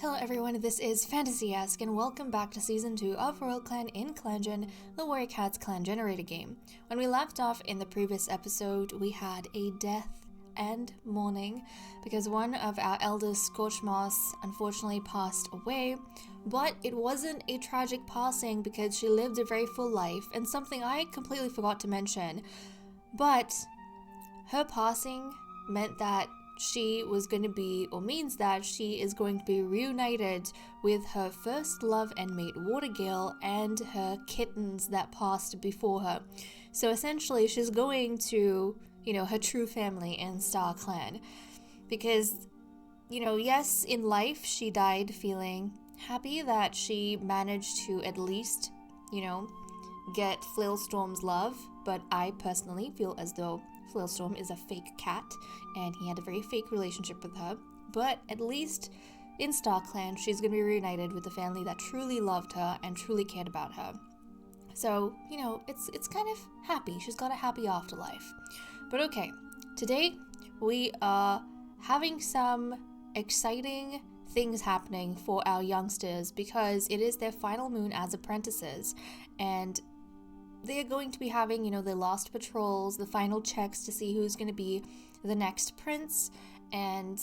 Hello everyone, this is Fantasy-esque and welcome back to Season 2 of Royal Clan in ClanGen, the Warrior Cats clan generator game. When we left off in the previous episode, we had a death and mourning because one of our elders, Scorched Moss, unfortunately passed away, but it wasn't a tragic passing because she lived a very full life, and something I completely forgot to mention, but her passing meant that she was going to be, or means that she is going to be reunited with her first love and mate Watergale and her kittens that passed before her. So essentially she's going to, her true family in Star Clan. Because, yes, in life she died feeling happy that she managed to at least, get Flailstorm's love, but I personally feel as though Flailstorm is a fake cat, and he had a very fake relationship with her. But at least in Star Clan, she's going to be reunited with the family that truly loved her and truly cared about her. So, it's kind of happy. She's got a happy afterlife. But okay, today we are having some exciting things happening for our youngsters because it is their final moon as apprentices, and they're going to be having, their last patrols, the final checks to see who's going to be the next prince, and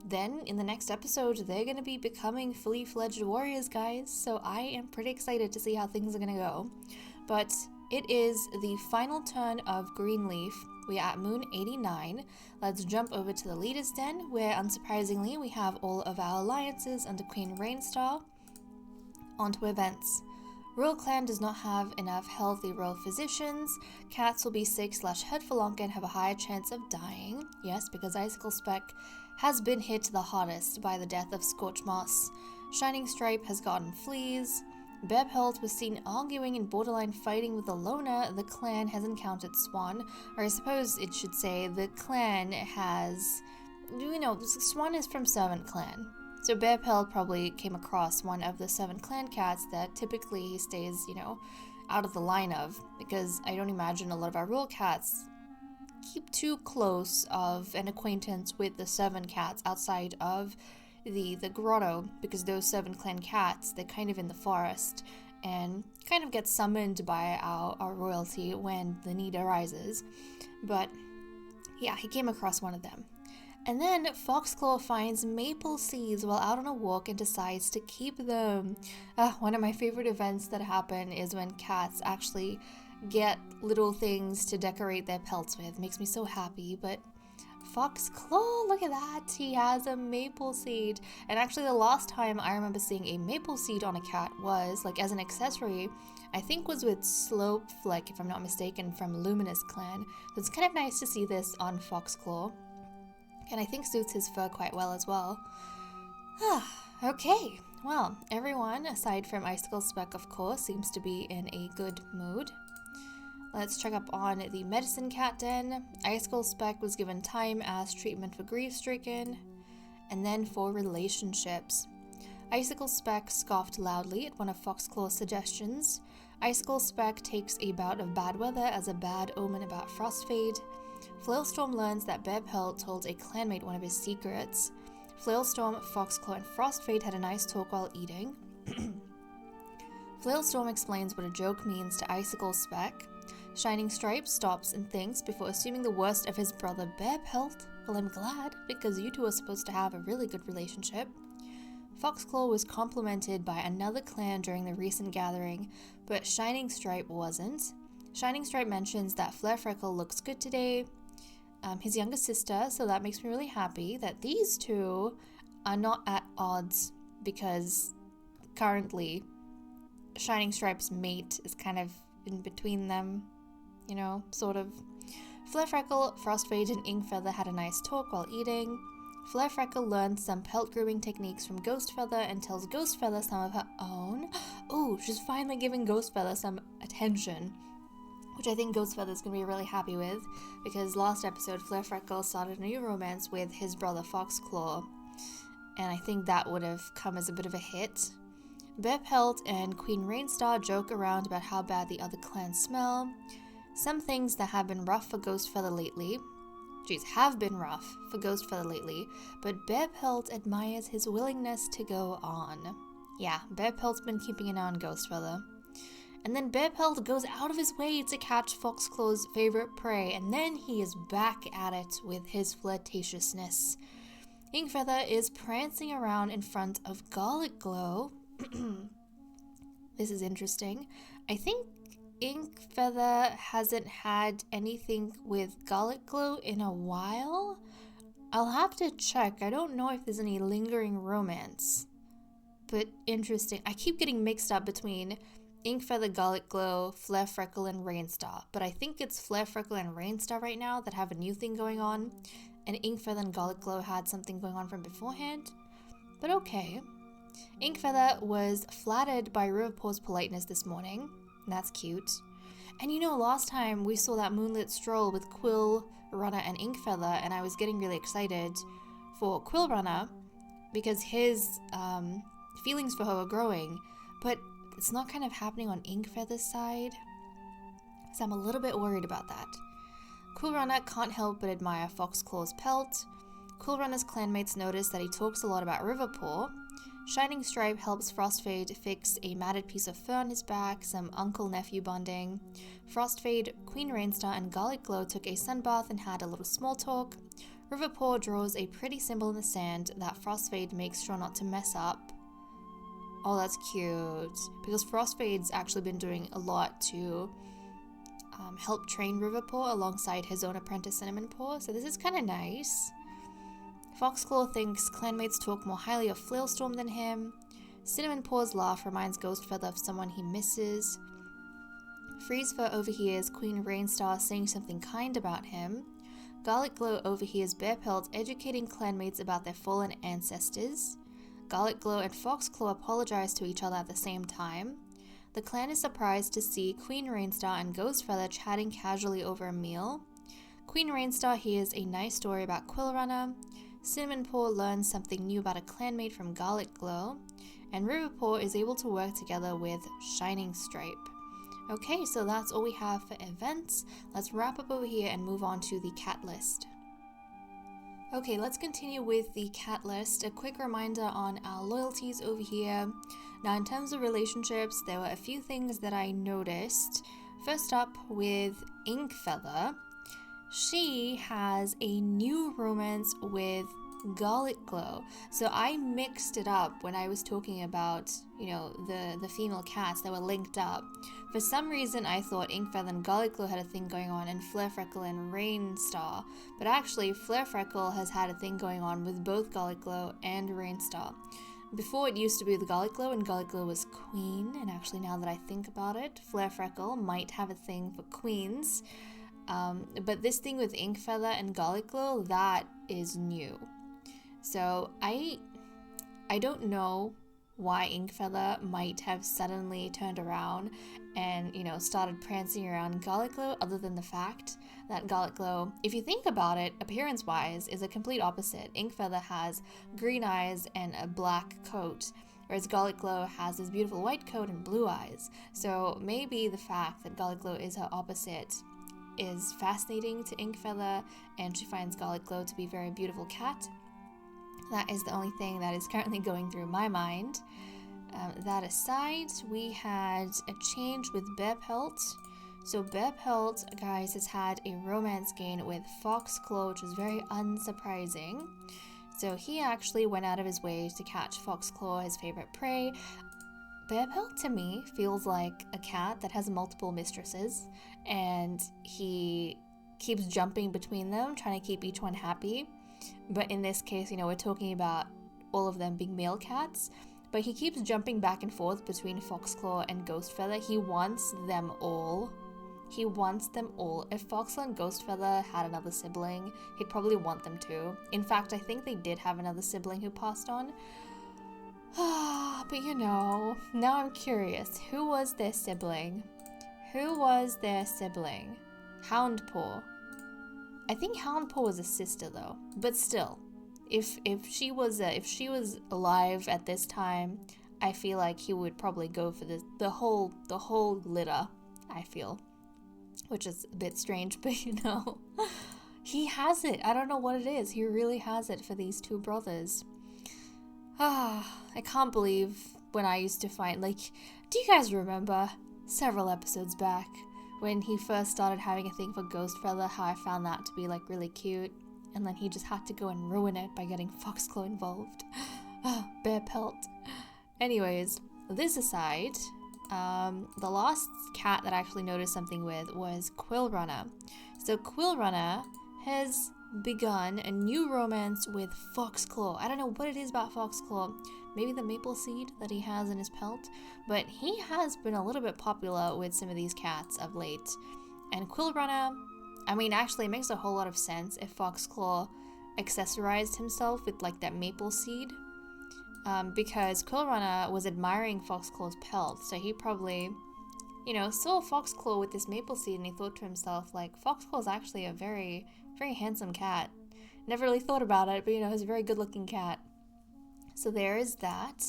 then in the next episode, they're going to be becoming fully fledged warriors, guys, so I am pretty excited to see how things are going to go. But it is the final turn of Greenleaf. We are at Moon 89. Let's jump over to the Leader's Den, where unsurprisingly we have all of our alliances under Queen Rainstar. On to events. Royal Clan does not have enough healthy royal physicians. Cats will be sick/head for longer and have a higher chance of dying. Yes, because Icicle Spec has been hit the hardest by the death of Scorched Moss. Shining Stripe has gotten Fleas. Bebhelt was seen arguing and borderline fighting with Alona. The clan has encountered Swan. Or I suppose it should say the clan has... Swan is from Servant Clan. So Bearpelt probably came across one of the 7 clan cats that typically he stays, out of the line of, because I don't imagine a lot of our rural cats keep too close of an acquaintance with the 7 cats outside of the grotto, because those 7 clan cats, they're kind of in the forest and kind of get summoned by our royalty when the need arises. But yeah, he came across one of them. And then Foxclaw finds maple seeds while out on a walk and decides to keep them. One of my favorite events that happen is when cats actually get little things to decorate their pelts with. It makes me so happy. But Foxclaw, look at that. He has a maple seed. And actually the last time I remember seeing a maple seed on a cat was, as an accessory, I think was with Slope Flick, if I'm not mistaken, from Luminous Clan. So it's kind of nice to see this on Foxclaw. And I think suits his fur quite well as well. Okay, well, everyone, aside from Icicle Spec, of course, seems to be in a good mood. Let's check up on the Medicine Cat Den. Icicle Spec was given time as treatment for grief-stricken, and then for relationships. Icicle Spec scoffed loudly at one of Foxclaw's suggestions. Icicle Spec takes a bout of bad weather as a bad omen about Frostfade. Flailstorm learns that Bebhelt told a clanmate one of his secrets. Flailstorm, Foxclaw, and Frostfade had a nice talk while eating. Flailstorm explains what a joke means to Icicle Spec. Shining Stripe stops and thinks before assuming the worst of his brother Bebhelt. Well, I'm glad, because you two are supposed to have a really good relationship. Foxclaw was complimented by another clan during the recent gathering, but Shining Stripe wasn't. Shining Stripe mentions that Flare Freckle looks good today, his younger sister, so that makes me really happy that these two are not at odds, because currently Shining Stripe's mate is kind of in between them, sort of. Flare Freckle, Frostfade, and Inkfeather had a nice talk while eating. Flare Freckle learned some pelt grooming techniques from Ghostfeather and tells Ghostfeather some of her own. Oh, she's finally giving Ghostfeather some attention, which I think Ghostfeather's going to be really happy with, because last episode Flare Freckle started a new romance with his brother Foxclaw, and I think that would have come as a bit of a hit. Bebhelt and Queen Rainstar joke around about how bad the other clans smell, some things that have been rough for Ghostfeather lately. have been rough for Ghostfeather lately, but Bearpelt admires his willingness to go on. Yeah, Bearpelt's been keeping an eye on Ghostfeather. And then Bearpelt goes out of his way to catch Foxclaw's favorite prey, and then he is back at it with his flirtatiousness. Inkfeather is prancing around in front of Garlic Glow. This is interesting. I think Inkfeather hasn't had anything with Garlic Glow in a while. I'll have to check. I don't know if there's any lingering romance. But interesting. I keep getting mixed up between Inkfeather, Garlic Glow, Flare Freckle, and Rainstar. But I think it's Flare Freckle and Rainstar right now that have a new thing going on. And Inkfeather and Garlic Glow had something going on from beforehand. But okay. Inkfeather was flattered by Riverpaw's politeness this morning. That's cute. And you know, last time we saw that moonlit stroll with Quill, Runner, and Inkfeather, and I was getting really excited for Quill Runner because his feelings for her were growing. But it's not kind of happening on Inkfeather's side. So I'm a little bit worried about that. Quill Runner can't help but admire Foxclaw's pelt. Quill Runner's clanmates notice that he talks a lot about Riverpaw. Shining Stripe helps Frostfade fix a matted piece of fur on his back, some uncle-nephew bonding. Frostfade, Queen Rainstar, and Garlic Glow took a sunbath and had a little small talk. Riverpaw draws a pretty symbol in the sand that Frostfade makes sure not to mess up. Oh, that's cute. Because Frostfade's actually been doing a lot to help train Riverpaw alongside his own apprentice Cinnamon Paw, so this is kind of nice. Foxclaw thinks clanmates talk more highly of Flailstorm than him. Cinnamon Paw's laugh reminds Ghostfeather of someone he misses. Freezefur overhears Queen Rainstar saying something kind about him. Garlic Glow overhears Bearpelt educating clanmates about their fallen ancestors. Garlic Glow and Foxclaw apologize to each other at the same time. The clan is surprised to see Queen Rainstar and Ghostfeather chatting casually over a meal. Queen Rainstar hears a nice story about Quill Runner. Cinnamon Paw learns something new about a clanmate from Garlic Glow. And Riverpaw is able to work together with Shining Stripe. Okay, so that's all we have for events. Let's wrap up over here and move on to the cat list. Okay, let's continue with the cat list. A quick reminder on our loyalties over here. Now, in terms of relationships, there were a few things that I noticed. First up, with Inkfeather, she has a new romance with Garlic Glow. So I mixed it up when I was talking about, you know, the female cats that were linked up. For some reason, I thought Inkfeather and Garlic Glow had a thing going on, and Flare Freckle and Rainstar. But actually, Flare Freckle has had a thing going on with both Garlic Glow and Rainstar. Before, it used to be the Garlic Glow, and Garlic Glow was queen. And actually, now that I think about it, Flare Freckle might have a thing for queens. But this thing with Inkfeather and Garlic Glow, that is new. So I don't know why Inkfeather might have suddenly turned around and, you know, started prancing around Garlic Glow, other than the fact that Garlic Glow, if you think about it, appearance-wise, is a complete opposite. Inkfeather has green eyes and a black coat, whereas Garlic Glow has this beautiful white coat and blue eyes. So maybe the fact that Garlic Glow is her opposite is fascinating to Inkfeather, and she finds Garlic Glow to be a very beautiful cat. That is the only thing that is currently going through my mind. That aside, we had a change with Bearpelt. So Bearpelt, guys, has had a romance gain with Foxclaw, which is very unsurprising. So he actually went out of his way to catch Foxclaw, his favorite prey. Bearpelt, to me, feels like a cat that has multiple mistresses, and he keeps jumping between them, trying to keep each one happy. But in this case, you know, we're talking about all of them being male cats, but he keeps jumping back and forth between Foxclaw and Ghostfeather. He wants them all. He wants them all. If Foxclaw and Ghostfeather had another sibling, he'd probably want them too. In fact, I think they did have another sibling who passed on. But you know, now I'm curious. Who was their sibling? Who was their sibling? Houndpaw. I think Houndpaw was a sister though. But still, if she was alive at this time, I feel like he would probably go for the whole litter. I feel, which is a bit strange, but you know. He has it. I don't know what it is. He really has it for these two brothers. I can't believe when I used to find, like, do you guys remember several episodes back when he first started having a thing for Ghost Feather, how I found that to be, like, really cute, and then he just had to go and ruin it by getting Foxclaw involved. Bear pelt. Anyways, this aside, the last cat that I actually noticed something with was Quill Runner. So Quill Runner has begun a new romance with Foxclaw. I don't know what it is about Foxclaw. Maybe the maple seed that he has in his pelt. But he has been a little bit popular with some of these cats of late. And Quill Runner, I mean, actually it makes a whole lot of sense if Foxclaw accessorized himself with like that maple seed. Because Quill Runner was admiring Foxclaw's pelt. So he probably, you know, saw Foxclaw with this maple seed and he thought to himself, like, Foxclaw's actually a very, very handsome cat. Never really thought about it, but, you know, he's a very good-looking cat. So there is that.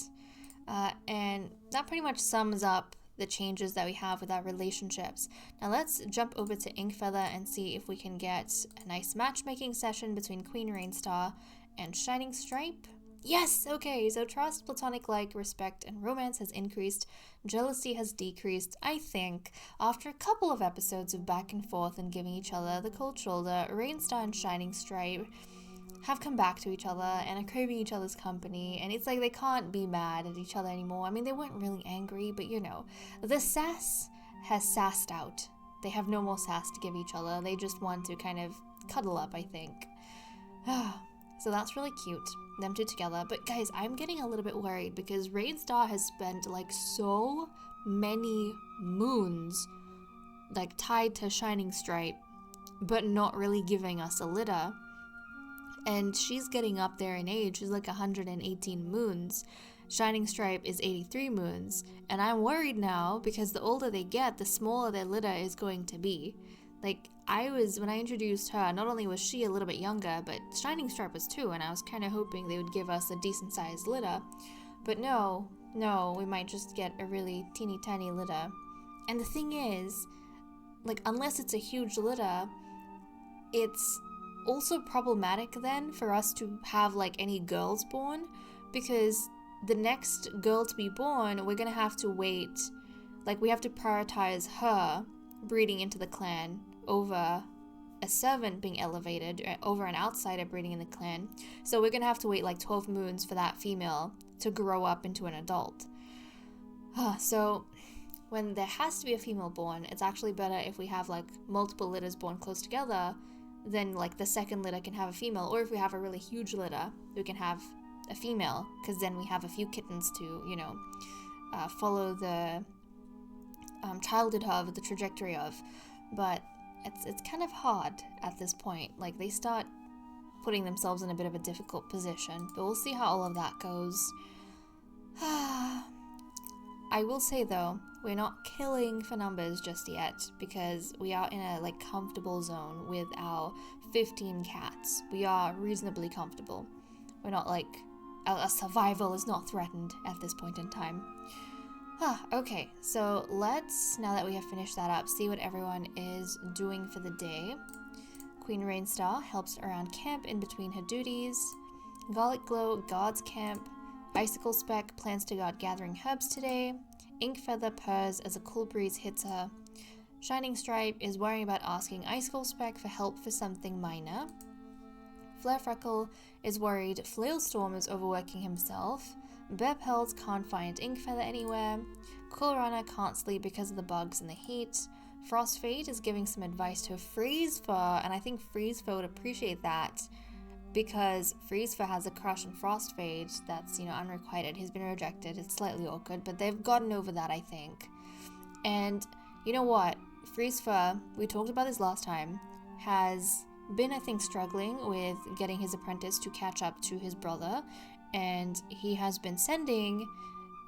And that pretty much sums up the changes that we have with our relationships. Now let's jump over to Inkfeather and see if we can get a nice matchmaking session between Queen Rainstar and Shining Stripe. Yes! Okay, so trust, platonic like, respect, and romance has increased. Jealousy has decreased. I think, after a couple of episodes of back and forth and giving each other the cold shoulder, Rainstar and Shining Stripe have come back to each other and are craving each other's company, and it's like they can't be mad at each other anymore. I mean, they weren't really angry, but you know, the sass has sassed out. They have no more sass to give each other. They just want to kind of cuddle up, I think. So that's really cute, them two together. But guys, I'm getting a little bit worried because Rainstar has spent like so many moons like tied to Shining Stripe, but not really giving us a litter. And she's getting up there in age. She's like 118 moons. Shining Stripe is 83 moons. And I'm worried now because the older they get, the smaller their litter is going to be. Like, when I introduced her, not only was she a little bit younger, but Shining Stripe was too, and I was kind of hoping they would give us a decent sized litter. But no, we might just get a really teeny tiny litter. And the thing is, like, unless it's a huge litter, it's also problematic then for us to have like any girls born, because the next girl to be born, we're gonna have to wait, like we have to prioritize her breeding into the clan over a servant being elevated, over an outsider breeding in the clan. So we're gonna have to wait like 12 moons for that female to grow up into an adult. So when there has to be a female born, it's actually better if we have like multiple litters born close together. Then like the second litter can have a female, or if we have a really huge litter, we can have a female, because then we have a few kittens to, you know, follow the childhood of, the trajectory of. But it's kind of hard at this point. Like, they start putting themselves in a bit of a difficult position, but we'll see how all of that goes. I will say though, we're not killing for numbers just yet, because we are in a like comfortable zone with our 15 cats. We are reasonably comfortable. We're not like, our survival is not threatened at this point in time. Okay, so let's, now that we have finished that up, see what everyone is doing for the day. Queen Rainstar helps around camp in between her duties. Garlic Glow guards camp. Icicle Speck plans to guard gathering herbs today. Inkfeather purrs as a cool breeze hits her. Shining Stripe is worrying about asking Icicle Speck for help for something minor. Flare Freckle is worried Flailstorm is overworking himself. Bear Pelts can't find Inkfeather anywhere. Quill Runner can't sleep because of the bugs and the heat. Frostfade is giving some advice to Freezefur, and I think Freezefur would appreciate that, because Freezefur has a crush on Frostfade that's, you know, unrequited. He's been rejected. It's slightly awkward, but they've gotten over that, I think. And you know what? Freezefur, we talked about this last time, has been, I think, struggling with getting his apprentice to catch up to his brother, and he has been sending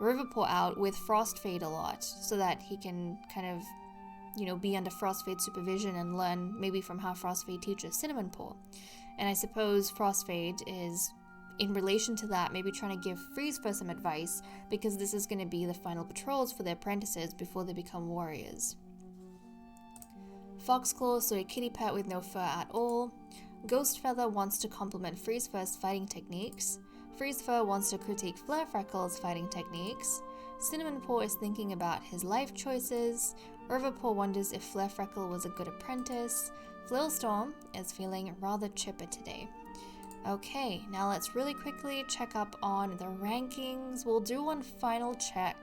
Riverpaw out with Frostfade a lot so that he can kind of, you know, be under Frostfade's supervision and learn maybe from how Frostfade teaches Cinnamonpaw. And I suppose Frostfade is, in relation to that, maybe trying to give Freezefur some advice, because this is going to be the final patrols for their apprentices before they become warriors. Foxclaw, so a kitty pet with no fur at all. Ghostfeather wants to compliment Freezefur's fighting techniques. Freezefur wants to critique Flare-Freckle's fighting techniques. Cinnamon Paw is thinking about his life choices. Riverpaw wonders if Flare-Freckle was a good apprentice. Flailstorm is feeling rather chipper today. Okay, now let's really quickly check up on the rankings. We'll do one final check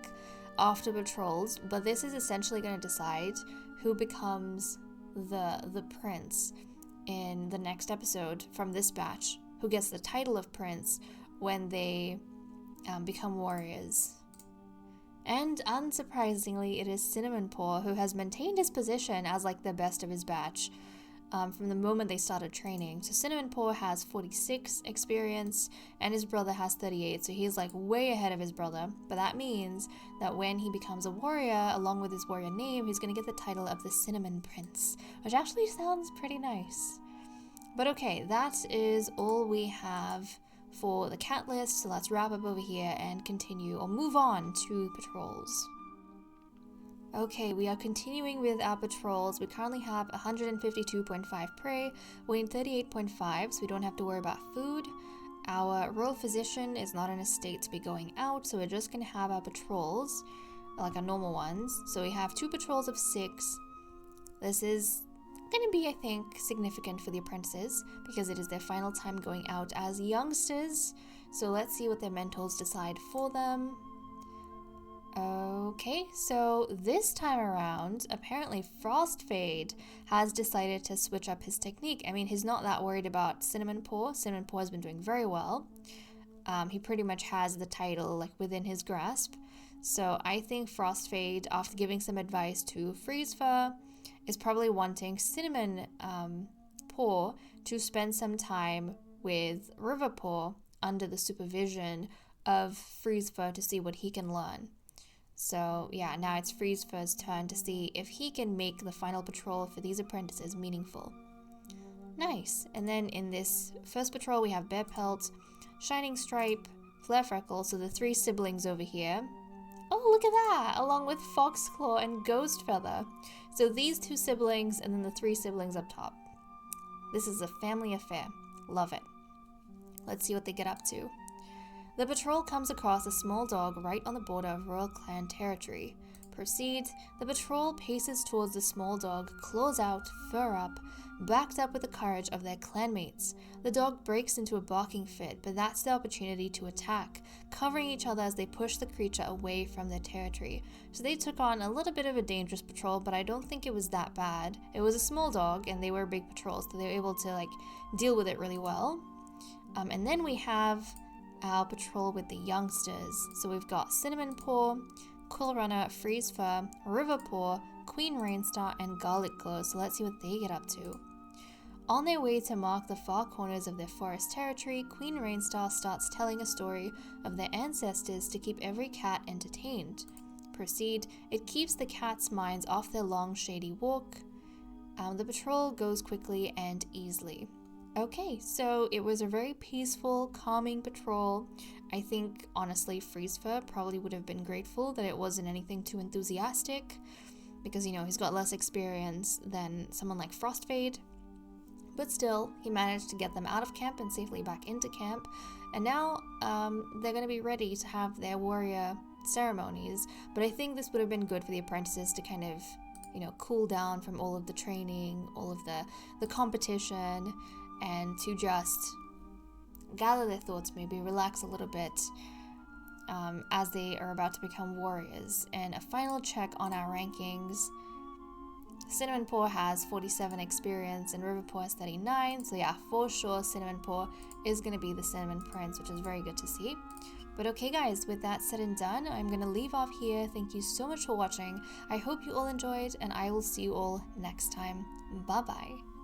after patrols, but this is essentially going to decide who becomes the prince in the next episode from this batch, who gets the title of prince when they become warriors. And unsurprisingly, it is Cinnamon Paw who has maintained his position as like the best of his batch from the moment they started training. So Cinnamon Paw has 46 experience and his brother has 38, so he's like way ahead of his brother. But that means that when he becomes a warrior, along with his warrior name, he's going to get the title of the Cinnamon Prince, which actually sounds pretty nice. But okay, that is all we have for the cat list, so let's wrap up over here and continue or move on to patrols. Okay, we are continuing with our patrols. We currently have 152.5 prey, weighing 38.5, so we don't have to worry about food. Our royal physician is not in a state to be going out, so we're just going to have our patrols, like our normal ones. So we have 2 patrols of 6. This is going to be, I think, significant for the apprentices because it is their final time going out as youngsters. So let's see what their mentors decide for them. Okay, so this time around, apparently Frostfade has decided to switch up his technique. I mean, he's not that worried about Cinnamon Paw. Cinnamon Paw has been doing very well. He pretty much has the title like within his grasp. So I think Frostfade, after giving some advice to Freezefur, is probably wanting Cinnamon Paw to spend some time with Riverpaw under the supervision of Freezefur to see what he can learn. So yeah, now it's Freezefur's turn to see if he can make the final patrol for these apprentices meaningful. Nice. And then in this first patrol we have Bear Pelt, Shining Stripe, Flare-Freckle, so the 3 siblings over here. Oh, look at that! Along with Foxclaw and Ghostfeather. So these 2 siblings and then the 3 siblings up top. This is a family affair. Love it. Let's see what they get up to. The patrol comes across a small dog right on the border of Royal Clan territory. Proceed. The patrol paces towards the small dog, claws out, fur up, backed up with the courage of their clanmates. The dog breaks into a barking fit, but that's the opportunity to attack, covering each other as they push the creature away from their territory. So they took on a little bit of a dangerous patrol, but I don't think it was that bad. It was a small dog, and they were big patrols, so they were able to like deal with it really well. And then we have our patrol with the youngsters. So we've got Cinnamon Paw, Quill Runner, Freezefur, Riverpaw, Queen Rainstar, and Garlic Glow. So let's see what they get up to. On their way to mark the far corners of their forest territory, Queen Rainstar starts telling a story of their ancestors to keep every cat entertained. Proceed. It keeps the cats' minds off their long, shady walk. The patrol goes quickly and easily. Okay, so it was a very peaceful, calming patrol. I think, honestly, Freezefur probably would have been grateful that it wasn't anything too enthusiastic because, you know, he's got less experience than someone like Frostfade. But still, he managed to get them out of camp and safely back into camp. And now they're going to be ready to have their warrior ceremonies. But I think this would have been good for the apprentices to kind of, you know, cool down from all of the training, all of the competition, and to just gather their thoughts, maybe relax a little bit as they are about to become warriors. And a final check on our rankings. Cinnamon Paw has 47 experience and Riverpaw has 39, so yeah, for sure Cinnamon Paw is going to be the Cinnamon Prince, which is very good to see. But okay guys, with that said and done, I'm going to leave off here. Thank you so much for watching. I hope you all enjoyed, and I will see you all next time. Bye bye.